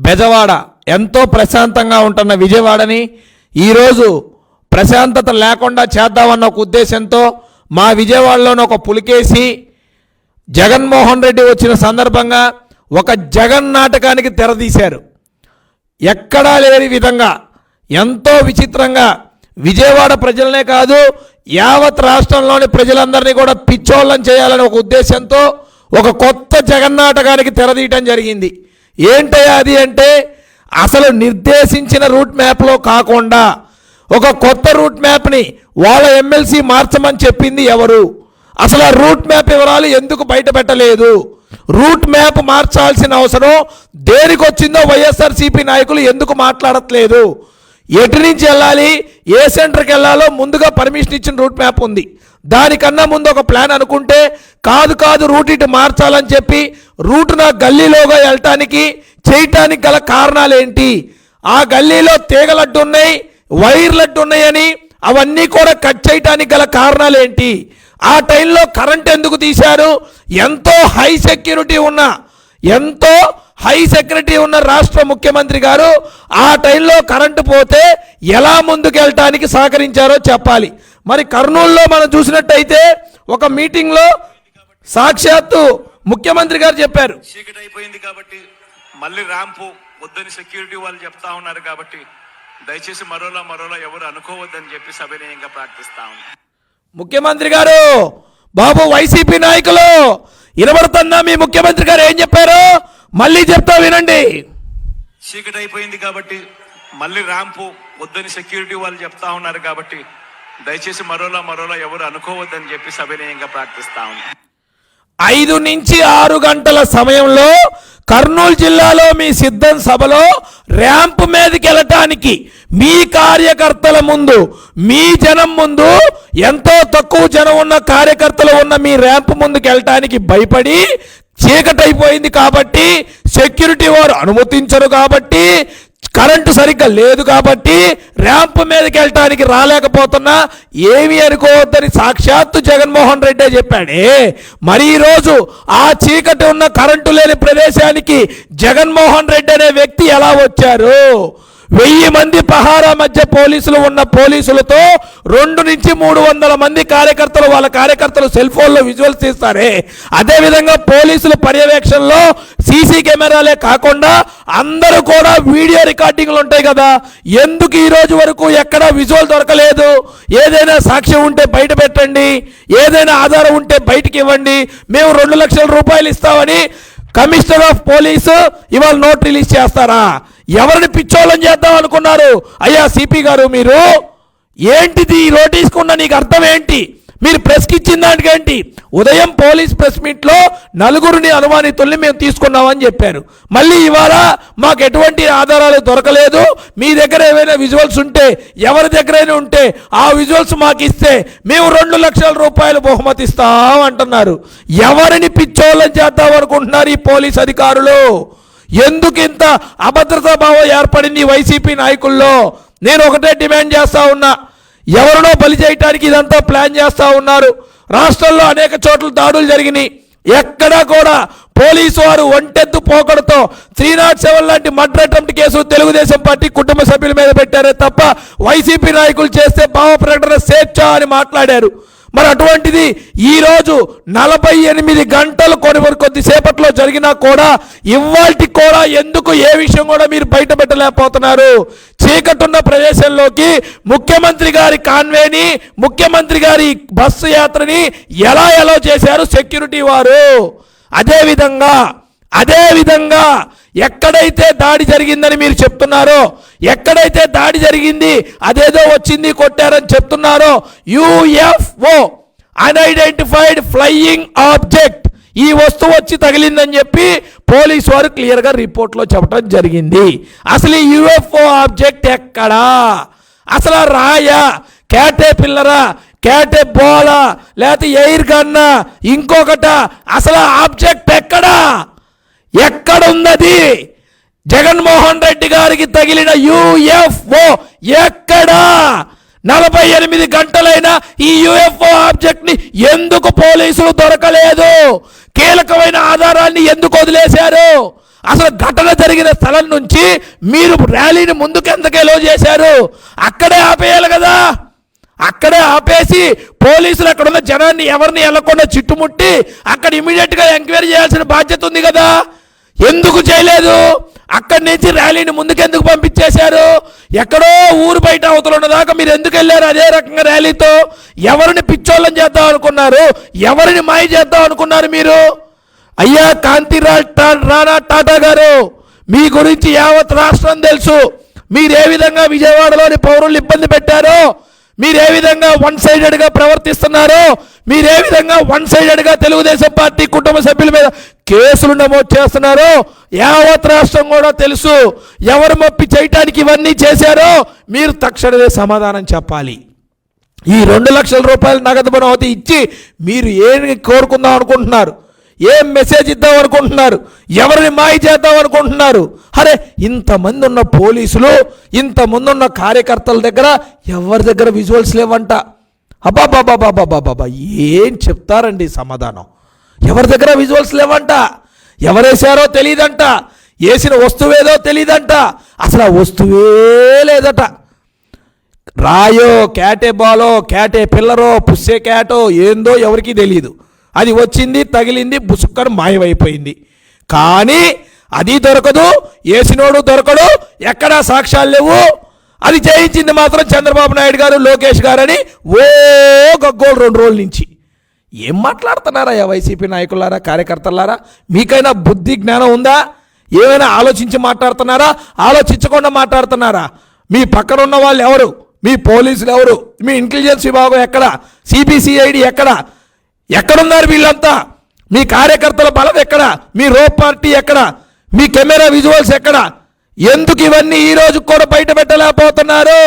బెజవాడ ఎంతో ప్రశాంతంగా ఉంటున్న విజయవాడని ఈరోజు ప్రశాంతత లేకుండా చేద్దామన్న ఒక ఉద్దేశంతో మా విజయవాడలోని ఒక పులికేసి జగన్మోహన్ రెడ్డి వచ్చిన సందర్భంగా ఒక జగన్ నాటకానికి తెరదీశారు. ఎక్కడా లేని విధంగా ఎంతో విచిత్రంగా విజయవాడ ప్రజలనే కాదు యావత్ రాష్ట్రంలోని ప్రజలందరినీ కూడా పిచ్చోళ్ళని చేయాలని ఒక ఉద్దేశంతో ఒక కొత్త జగన్ నాటకానికి తెరదీయటం జరిగింది. ఏంటయ్యా అది అంటే, అసలు నిర్దేశించిన రూట్ మ్యాప్లో కాకుండా ఒక కొత్త రూట్ మ్యాప్ని వాళ్ళ ఎమ్మెల్సీ మార్చమని చెప్పింది ఎవరు? అసలు ఆ రూట్ మ్యాప్ వివరాలు ఎందుకు బయట పెట్టలేదు? రూట్ మ్యాప్ మార్చాల్సిన అవసరం దేనికి వచ్చిందో వైఎస్ఆర్సీపీ నాయకులు ఎందుకు మాట్లాడట్లేదు? ఎటు నుంచి వెళ్ళాలి, ఏ సెంటర్కి వెళ్ళాలో ముందుగా పర్మిషన్ ఇచ్చిన రూట్ మ్యాప్ ఉంది. దానికన్నా ముందు ఒక ప్లాన్ అనుకుంటే కాదు రూట్ ఇటు మార్చాలని చెప్పి రూట్ నా గల్లీలోగా వెళ్ళటానికి చేయటానికి గల కారణాలు ఏంటి? ఆ గల్లీలో తీగలడ్డు ఉన్నాయి, వైర్లడ్డు ఉన్నాయని అవన్నీ కూడా కట్ చేయటానికి గల కారణాలు ఏంటి? ఆ టైంలో కరెంట్ ఎందుకు తీశారు? ఎంతో హై సెక్యూరిటీ ఉన్న రాష్ట్ర ముఖ్యమంత్రి గారు ఆ టైంలో కరెంటు పోతే ఎలా ముందుకెళ్ళటానికి సహకరించారో చెప్పాలి. మరి కర్నూలులో మనం చూసినట్టయితే ఒక మీటింగ్లో సాక్షాత్తు ముఖ్యమంత్రి గారు చెప్పారు, చీకటి అయిపోయింది కాబట్టి మళ్ళీ ర్యాంపు వద్దని సెక్యూరిటీ వాళ్ళు చెప్తా ఉన్నారు కాబట్టి దయచేసి మరోలా ఎవరు అనుకోవద్దని చెప్పి సవినయంగా ప్రార్థిస్తా ఉన్నారు. ముఖ్యమంత్రి గారు బాబు వైసీపీ నాయకులు వినబడుతున్నా మీ ముఖ్యమంత్రి గారు ఏం చెప్పారు మళ్ళీ చెప్తా వినండి. చీకటి అయిపోయింది కాబట్టి మళ్ళీ ర్యాంపు వద్దని సెక్యూరిటీ వాళ్ళు చెప్తా ఉన్నారు కాబట్టి దయచేసి మరోలా ఎవరు అనుకోవద్దని చెప్పి సవినయంగా ప్రార్థిస్తా ఉన్నారు. 5 నుంచి 6 గంటల సమయంలో కర్నూలు జిల్లాలో మీ సిద్ధం సభలో ర్యాంప్ మీదకి వెళ్ళటానికి మీ కార్యకర్తల ముందు, మీ జనం ముందు, ఎంతో తక్కువ జనం ఉన్న కార్యకర్తలు ఉన్న మీ ర్యాంప్ ముందుకు వెళ్ళటానికి భయపడి చీకటి అయిపోయింది కాబట్టి, సెక్యూరిటీ వారు అనుమతించరు కాబట్టి, కరెంటు సరిగ్గా లేదు కాబట్టి ర్యాంప్ మీదకి వెళ్ళటానికి రాలేకపోతున్నా ఏమి అనుకోవద్దని సాక్షాత్తు జగన్మోహన్ రెడ్డి చెప్పాడే. మరి ఈరోజు ఆ చీకటి ఉన్న కరెంటు లేని ప్రదేశానికి జగన్మోహన్ రెడ్డి అనే వ్యక్తి ఎలా వచ్చారు? 1000 మంది పహారా మధ్య పోలీసులు ఉన్న పోలీసులతో 200 నుంచి 300 మంది కార్యకర్తలు వాళ్ళ కార్యకర్తలు సెల్ ఫోన్లో విజువల్స్ తీస్తారే, అదేవిధంగా పోలీసుల పర్యవేక్షణలో సీసీ కెమెరాలే కాకుండా అందరూ కూడా వీడియో రికార్డింగ్లు ఉంటాయి కదా, ఎందుకు ఈ రోజు వరకు ఎక్కడా విజువల్ దొరకలేదు? ఏదైనా సాక్ష్యం ఉంటే బయట పెట్టండి, ఏదైనా ఆధారం ఉంటే బయటికి ఇవ్వండి, మేము 2 లక్షల రూపాయలు ఇస్తామని కమిషనర్ ఆఫ్ పోలీసు ఇవాళ నోట్ రిలీజ్ చేస్తారా? ఎవరిని పిచ్చోళ్ళని చేద్దాం అనుకున్నారు? అయ్యా సిపి గారు, మీరు ఏంటిది ఈ నోటీసుకున్న నీకు అర్థం ఏంటి? మీరు ప్రెస్కి ఇచ్చిన దానికేంటి? ఉదయం పోలీస్ ప్రెస్ మీట్లో 4 అనుమానితుల్ని మేము తీసుకున్నామని చెప్పారు. మళ్ళీ ఇవాళ మాకు ఎటువంటి ఆధారాలు దొరకలేదు, మీ దగ్గర ఏమైనా విజువల్స్ ఉంటే, ఎవరి దగ్గరైనా ఉంటే ఆ విజువల్స్ మాకు ఇస్తే మేము 2 లక్షల రూపాయలు బహుమతి ఇస్తాం అంటున్నారు. ఎవరిని పిచ్చోళ్ళని చేద్దాం అనుకుంటున్నారు ఈ పోలీస్ అధికారులు? ఎందుకు ఇంత అభద్రతా భావం ఏర్పడింది వైసీపీ నాయకుల్లో? నేను ఒకటే డిమాండ్ చేస్తా ఉన్నా, ఎవరినో బలి చేయడానికి ఇదంతా ప్లాన్ చేస్తూ ఉన్నారు. రాష్ట్రంలో అనేక చోట్ల దాడులు జరిగినాయి, ఎక్కడా కూడా పోలీసు వారు ఒంటెద్దు పోకడతో 307 లాంటి murder attempt case Telugu Desam party కుటుంబ సభ్యుల మీద పెట్టారే తప్ప వైసీపీ నాయకులు చేస్తే భావ ప్రకటన స్వేచ్ఛ అని మాట్లాడారు. మరి అటువంటిది ఈరోజు 48 గంటలు కొద్దిసేపట్లో జరిగినా కూడా ఇవాల్టి కూడా ఎందుకు ఏ విషయం కూడా మీరు బయట పెట్టలేకపోతున్నారు? చీకటున్న ప్రదేశంలోకి ముఖ్యమంత్రి గారి కాన్వేని, ముఖ్యమంత్రి గారి బస్సు యాత్రని ఎలా చేశారు సెక్యూరిటీ వారు? అదేవిధంగా ఎక్కడైతే దాడి జరిగిందని మీరు చెప్తున్నారో, ఎక్కడైతే దాడి జరిగింది అదేదో వచ్చింది కొట్టారని చెప్తున్నారో, UFO అన్ఐడెంటిఫైడ్ ఫ్లయింగ్ ఆబ్జెక్ట్, ఈ వస్తువు వచ్చి తగిలిందని చెప్పి పోలీసు వారు క్లియర్గా రిపోర్ట్లో చెప్పడం జరిగింది. అసలు ఈ UFO ఆబ్జెక్ట్ ఎక్కడా? అసలు రాయా, క్యాటే పిల్లరా, క్యాటే బోలా, లేకపోతే ఎయిర్ గన్నా, ఇంకొకట, అసలు ఆబ్జెక్ట్ ఎక్కడున్నది? జగన్మోహన్ రెడ్డి గారికి తగిలిన UFO ఎక్కడా? 48 గంటలైనా ఈ UFO ఆబ్జెక్ట్ ని ఎందుకు పోలీసులు దొరకలేదు? కీలకమైన ఆధారాన్ని ఎందుకు వదిలేశారు? అసలు ఘటన జరిగిన స్థలం నుంచి మీరు ర్యాలీని ముందుకు ఎందుకు ఎలో చేశారు? అక్కడే ఆపేయాలి కదా. అక్కడే ఆపేసి పోలీసులు అక్కడ ఉన్న జనాన్ని ఎవరిని వెళ్ళకుండా చుట్టుముట్టి అక్కడ ఇమీడియట్గా ఎంక్వైరీ చేయాల్సిన బాధ్యత ఉంది కదా. ఎందుకు చేయలేదు? అక్కడి నుంచి ర్యాలీని ముందుకు ఎందుకు పంపించేశారు? ఎక్కడో ఊరు బయట అవతల ఉన్నదాకా మీరు ఎందుకు వెళ్ళారు అదే రకంగా ర్యాలీతో? ఎవరిని పిచ్చోళ్ళని చేద్దాం అనుకున్నారు? ఎవరిని మాయ చేద్దాం అనుకున్నారు మీరు? అయ్యా రాణా టాటా గారు, మీ గురించి యావత్ రాష్ట్రం తెలుసు. మీరు ఏ విధంగా విజయవాడలోని పౌరులు ఇబ్బంది పెట్టారో, మీరు ఏ విధంగా వన్ సైడెడ్గా ప్రవర్తిస్తున్నారో, మీరు ఏ విధంగా వన్ సైడెడ్గా తెలుగుదేశం పార్టీ కుటుంబ సభ్యుల మీద కేసులు నమోదు చేస్తున్నారో యావత్ రాష్ట్రం కూడా తెలుసు. ఎవరు మొప్పి చేయటానికి ఇవన్నీ చేశారో మీరు తక్షణమే సమాధానం చెప్పాలి. ఈ 2 లక్షల రూపాయలు నగదు బహుమతి ఇచ్చి మీరు ఏమి కోరుకుందాం అనుకుంటున్నారు? ఏం మెసేజ్ ఇద్దాం అనుకుంటున్నారు? ఎవరిని మాయ చేద్దాం అనుకుంటున్నారు? అరే, ఇంతమంది ఉన్న పోలీసులు, ఇంతమంది ఉన్న కార్యకర్తల దగ్గర ఎవరి దగ్గర విజువల్స్ లేవంట. అబ్బాబాబాబాబాబాబా, ఏం చెప్తారండి సమాధానం? ఎవరి దగ్గర విజువల్స్ లేవంట. ఎవరేసారో తెలియదంట. వేసిన వస్తువేదో తెలియదంట. అసలు ఆ వస్తువే లేదట. రాయో, క్యాటే బాలో, క్యాటే పిల్లరో, పుస్సే క్యాటో ఏందో ఎవరికీ తెలియదు. అది వచ్చింది, తగిలింది, బుసుక్కని మాయమైపోయింది. కానీ అది దొరకదు, వేసినోడు దొరకడు, ఎక్కడా సాక్ష్యాలు లేవు. అది చేయించింది మాత్రం చంద్రబాబు నాయుడు గారు, లోకేష్ గారని ఓ గగ్గోలు 2 రోజుల నుంచి. ఏం మాట్లాడుతున్నారా వైసీపీ నాయకులారా, కార్యకర్తలారా? మీకైనా బుద్ధి జ్ఞానం ఉందా? ఏమైనా ఆలోచించి మాట్లాడుతున్నారా? ఆలోచించకుండా మాట్లాడుతున్నారా? మీ పక్కన ఉన్న వాళ్ళు ఎవరు? మీ పోలీసులు ఎవరు? మీ ఇంటెలిజెన్స్ విభాగం ఎక్కడ? సిబిసిఐడి ఎక్కడ? ఎక్కడున్నారు వీళ్ళంతా? మీ కార్యకర్తల బలం ఎక్కడ? మీ రోప్ పార్టీ ఎక్కడ? మీ కెమెరా విజువల్స్ ఎక్కడ? ఎందుకు ఇవన్నీ ఈ రోజు కూడా బయట పెట్టలేకపోతున్నారు?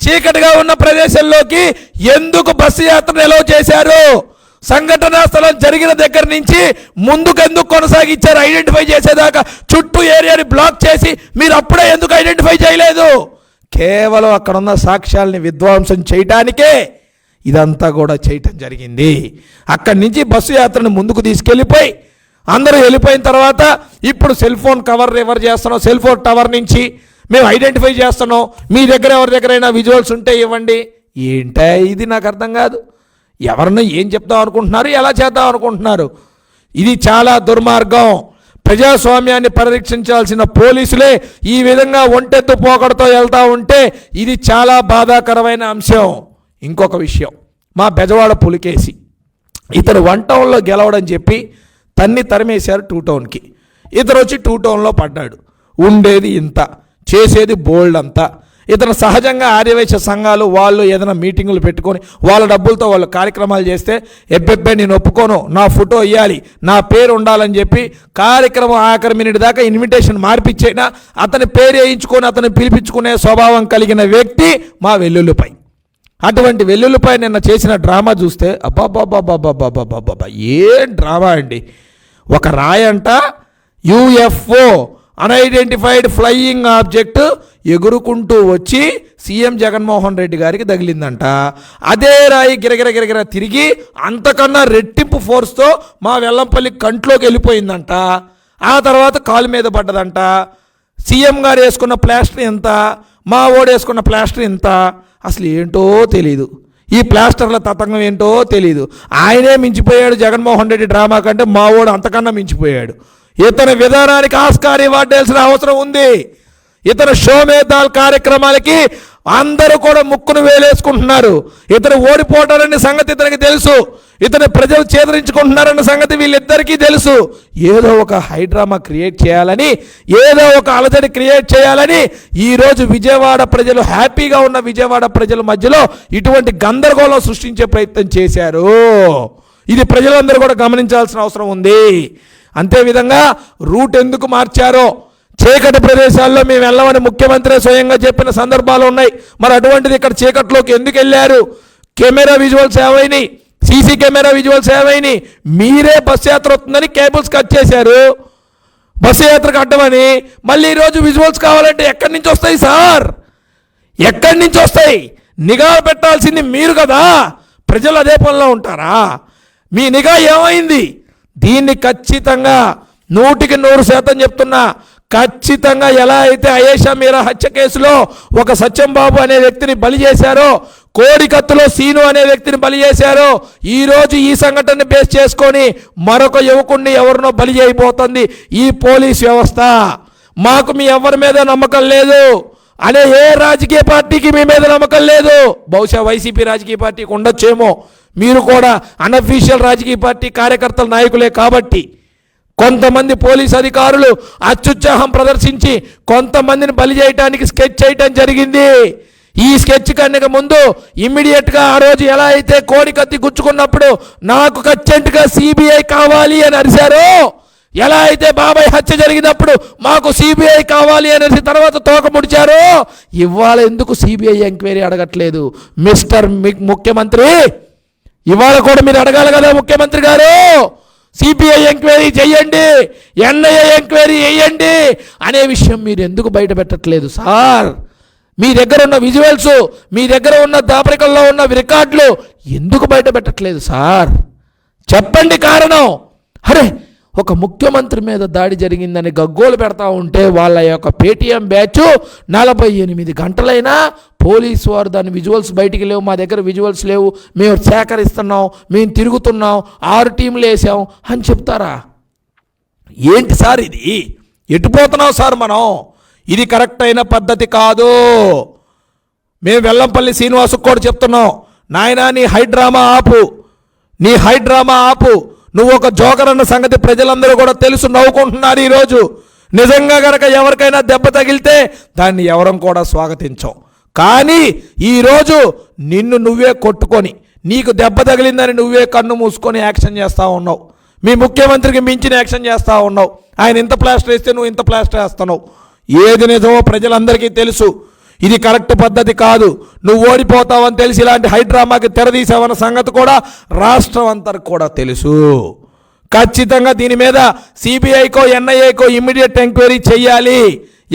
చీకటిగా ఉన్న ప్రదేశంలోకి ఎందుకు బస్సు యాత్రను ఎలో చేశారు? సంఘటనా స్థలం జరిగిన దగ్గర నుంచి ముందుకు ఎందుకు కొనసాగించారు? ఐడెంటిఫై చేసేదాకా చుట్టూ ఏరియాని బ్లాక్ చేసి మీరు అప్పుడే ఎందుకు ఐడెంటిఫై చేయలేదు? కేవలం అక్కడ ఉన్న సాక్ష్యాలని విధ్వంసం చేయటానికే ఇదంతా కూడా చేయటం జరిగింది. అక్కడి నుంచి బస్సు యాత్రను ముందుకు తీసుకెళ్ళిపోయి అందరూ వెళ్ళిపోయిన తర్వాత ఇప్పుడు సెల్ ఫోన్ కవర్ రివర్ చేస్తున్నాం, సెల్ ఫోన్ టవర్ నుంచి మేము ఐడెంటిఫై చేస్తున్నాం, మీ దగ్గర ఎవరి దగ్గరైనా విజువల్స్ ఉంటే ఇవ్వండి. ఏంటా ఇది? నాకు అర్థం కాదు. ఎవరిని ఏం చెప్దాం అనుకుంటున్నారు? ఎలా చేద్దాం అనుకుంటున్నారు? ఇది చాలా దుర్మార్గం. ప్రజాస్వామ్యాన్ని పరిరక్షించాల్సిన పోలీసులే ఈ విధంగా ఒంటెత్తు పోకడతో వెళ్తూ ఉంటే ఇది చాలా బాధాకరమైన అంశం. ఇంకొక విషయం, మా బెజవాడ పులికేసి ఇతను 1 టౌన్లో గెలవడం చెప్పి తరిమేశారు 2 టౌన్కి. ఇతను వచ్చి 2 టౌన్లో పడ్డాడు. ఉండేది ఇంత, చేసేది బోల్డ్ అంతా. ఇతను సహజంగా ఆర్యవైశ్య సంఘాలు వాళ్ళు ఏదైనా మీటింగులు పెట్టుకొని వాళ్ళ డబ్బులతో వాళ్ళు కార్యక్రమాలు చేస్తే ఎబ్బెబ్బే నేను ఒప్పుకోను, నా ఫోటో ఇవ్వాలి, నా పేరు ఉండాలని చెప్పి కార్యక్రమం ఆఖరి మినిట్ దాకా ఇన్విటేషన్ మార్పిచ్చైనా అతని పేరు వేయించుకొని అతను పిలిపించుకునే స్వభావం కలిగిన వ్యక్తి మా వెల్లుల్లిపై. అటువంటి వెల్లుల్లిపై నిన్న చేసిన డ్రామా చూస్తే అబ్బాబాబాబాబాబాబాబా, ఏం డ్రామా అండి. ఒక రాయంట యుఎఫ్ఓ అన్ఐడెంటిఫైడ్ ఫ్లయింగ్ ఆబ్జెక్ట్ ఎగురుకుంటూ వచ్చి సీఎం జగన్మోహన్ రెడ్డి గారికి తగిలిందంట. అదే రాయి గిరగిర తిరిగి అంతకన్నా రెట్టింపు ఫోర్స్తో మా వెల్లంపల్లి కంట్లోకి వెళ్ళిపోయిందంట. ఆ తర్వాత కాలు మీద పడ్డదంట. సీఎం గారు వేసుకున్న ప్లాస్టర్ ఎంత, మా ఓడు వేసుకున్న ప్లాస్టర్ ఎంత, అసలు ఏంటో తెలీదు. ఈ ప్లాస్టర్ల తతంగం ఏంటో తెలీదు. ఆయనే మించిపోయాడు జగన్మోహన్ రెడ్డి డ్రామా కంటే, మా ఓడు అంతకన్నా మించిపోయాడు. ఇతని విధానానికి ఆస్కార్ అవార్డు వేయాల్సిన అవసరం ఉంది. ఇతను షోమేదాల్ కార్యక్రమాలకి అందరూ కూడా ముక్కును వేలేసుకుంటున్నారు. ఇతను ఓడిపోతారనే సంగతి ఇతనికి తెలుసు. ఇతను ప్రజలు చేదరించుకుంటున్నారన్న సంగతి వీళ్ళిద్దరికీ తెలుసు. ఏదో ఒక హైడ్రామా క్రియేట్ చేయాలని, ఏదో ఒక అలజడి క్రియేట్ చేయాలని ఈరోజు విజయవాడ ప్రజలు, హ్యాపీగా ఉన్న విజయవాడ ప్రజల మధ్యలో ఇటువంటి గందరగోళం సృష్టించే ప్రయత్నం చేశారు. ఇది ప్రజలందరూ కూడా గమనించాల్సిన అవసరం ఉంది. అంతేవిధంగా రూట్ ఎందుకు మార్చారో, చీకటి ప్రదేశాల్లో మేము వెళ్ళమని ముఖ్యమంత్రి స్వయంగా చెప్పిన సందర్భాలు ఉన్నాయి. మరి అటువంటిది ఇక్కడ చీకట్లోకి ఎందుకు వెళ్ళారు? కెమెరా విజువల్స్ ఏమైనాయి? సీసీ కెమెరా విజువల్స్ ఏమైనాయి? మీరే బస్సు యాత్ర వస్తుందని కేబుల్స్ కట్ చేశారు. బస్సు యాత్రకు అడ్డమని మళ్ళీ ఈరోజు విజువల్స్ కావాలంటే ఎక్కడి నుంచి వస్తాయి సార్? ఎక్కడి నుంచి వస్తాయి? నిఘా పెట్టాల్సింది మీరు కదా. ప్రజలు అదే పనిలో ఉంటారా? మీ నిఘా ఏమైంది? దీన్ని ఖచ్చితంగా 100% చెప్తున్నా. ఖచ్చితంగా ఎలా అయితే అయేషా మీరా హత్య కేసులో ఒక సత్యంబాబు అనే వ్యక్తిని బలి చేశారో, కోడికత్తులో సీను అనే వ్యక్తిని బలి చేశారో, ఈరోజు ఈ సంఘటనని బేస్ చేసుకొని మరొక యువకుడిని ఎవరినో బలి చేయబోతుంది ఈ పోలీస్ వ్యవస్థ. మాకు మీ ఎవరి మీద నమ్మకం లేదు అనే ఏ రాజకీయ పార్టీకి మీ మీద నమ్మకం లేదు. బహుశా వైసీపీ రాజకీయ పార్టీకి ఉండొచ్చేమో, మీరు కూడా అన్అఫీషియల్ రాజకీయ పార్టీ కార్యకర్తల నాయకులే కాబట్టి. కొంతమంది పోలీస్ అధికారులు అత్యుత్సాహం ప్రదర్శించి కొంతమందిని బలి చేయడానికి స్కెచ్ చేయటం జరిగింది. ఈ స్కెచ్ కన్నా ముందు ఇమ్మీడియట్గా ఆ రోజు ఎలా అయితే కోడికత్తి గుచ్చుకున్నప్పుడు నాకు ఖచ్చితంగా సిబిఐ కావాలి అని అరిశారో, ఎలా అయితే బాబాయ్ హత్య జరిగినప్పుడు మాకు సిబిఐ కావాలి అనేసి తర్వాత తోక ముడిచారో, ఇవాళ ఎందుకు సిబిఐ ఎంక్వైరీ అడగట్లేదు మిస్టర్ ముఖ్యమంత్రి? ఇవాళ కూడా మీరు అడగాలి కదా ముఖ్యమంత్రి గారు, సిబిఐ ఎంక్వైరీ చేయండి, ఎన్ఐఏ ఎంక్వైరీ చేయండి అనే విషయం మీరు ఎందుకు బయట పెట్టట్లేదు సార్? మీ దగ్గర ఉన్న విజువల్స్, మీ దగ్గర ఉన్న దాపరికల్లో ఉన్న రికార్డులు ఎందుకు బయట పెట్టట్లేదు సార్? చెప్పండి కారణం. అరే, ఒక ముఖ్యమంత్రి మీద దాడి జరిగిందని గగ్గోలు పెడతా ఉంటే వాళ్ళ యొక్క పేటీఎం బ్యాచ్ 48 గంటలైనా పోలీసు వారు దాని విజువల్స్ బయటికి లేవు, మా దగ్గర విజువల్స్ లేవు, మేము సేకరిస్తున్నాం, మేము తిరుగుతున్నాం, 6 టీంలు వేసాం అని చెప్తారా? ఏంటి సార్ ఇది? ఎటుపోతున్నాం సార్ మనం? ఇది కరెక్ట్ అయిన పద్ధతి కాదు. మేము వెల్లంపల్లి శ్రీనివాసుకు కూడా చెప్తున్నాం, నాయనా నీ హైడ్రామా ఆపు, నీ హైడ్రామా ఆపు. నువ్వు ఒక జోకర్ అన్న సంగతి ప్రజలందరూ కూడా తెలుసు, నవ్వుకుంటున్నారు ఈరోజు. నిజంగా గనక ఎవరికైనా దెబ్బ తగిలితే దాన్ని ఎవరం కూడా స్వాగతించం. కానీ ఈరోజు నిన్ను నువ్వే కొట్టుకొని, నీకు దెబ్బ తగిలిందని నువ్వే కన్ను మూసుకొని యాక్షన్ చేస్తూ ఉన్నావు. మీ ముఖ్యమంత్రికి మించిన యాక్షన్ చేస్తూ ఉన్నావు. ఆయన ఇంత ప్లాస్టర్ వేస్తే నువ్వు ఇంత ప్లాస్టర్ వేస్తున్నావు. ఏది నిజమో ప్రజలందరికీ తెలుసు. ఇది కరెక్ట్ పద్ధతి కాదు. నువ్వు ఓడిపోతావని తెలిసి ఇలాంటి హైడ్రామాకి తెరదీసావన్న సంగతి కూడా రాష్ట్రం అంతరికి కూడా తెలుసు. ఖచ్చితంగా దీని మీద సిబిఐకో ఎన్ఐఏకో ఇమ్మీడియట్ ఎంక్వైరీ చేయాలి.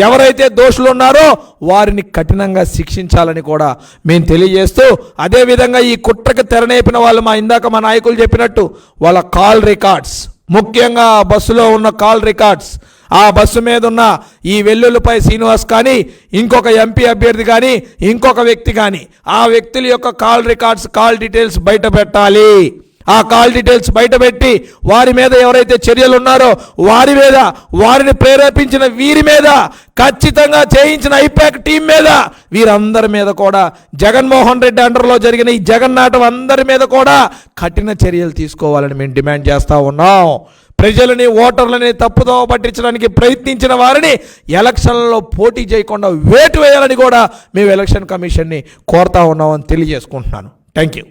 ఎవరైతే దోషులు ఉన్నారో వారిని కఠినంగా శిక్షించాలని కూడా మేము తెలియజేస్తూ, అదేవిధంగా ఈ కుట్రకి తెరనేపిన వాళ్ళు ఇందాక మా నాయకులు చెప్పినట్టు వాళ్ళ కాల్ రికార్డ్స్, ముఖ్యంగా ఆ బస్సులో ఉన్న కాల్ రికార్డ్స్, ఆ బస్సు మీద ఉన్న ఈ వెల్లుల్లిపై శ్రీనివాస్ కానీ, ఇంకొక ఎంపీ అభ్యర్థి కానీ, ఇంకొక వ్యక్తి కానీ, ఆ వ్యక్తుల యొక్క కాల్ రికార్డ్స్, కాల్ డీటెయిల్స్ బయట పెట్టాలి. ఆ కాల్ డీటెయిల్స్ బయటపెట్టి వారి మీద ఎవరైతే చర్యలు ఉన్నారో వారి మీద, వారిని ప్రేరేపించిన వీరి మీద, ఖచ్చితంగా చేయించిన ఐపాక్ టీం మీద, వీరందరి మీద కూడా, జగన్మోహన్ రెడ్డి అండర్లో జరిగిన ఈ జగన్నాటం అందరి మీద కూడా కఠిన చర్యలు తీసుకోవాలని మేము డిమాండ్ చేస్తూ ఉన్నాం. ప్రజలని, ఓటర్లని తప్పుదోవ పట్టించడానికి ప్రయత్నించిన వారిని ఎలక్షన్లలో పోటీ చేయకుండా వేటు వేయాలని కూడా మేము ఎలక్షన్ కమిషన్ని కోరుతా ఉన్నామని తెలియజేసుకుంటున్నాను. Thank you.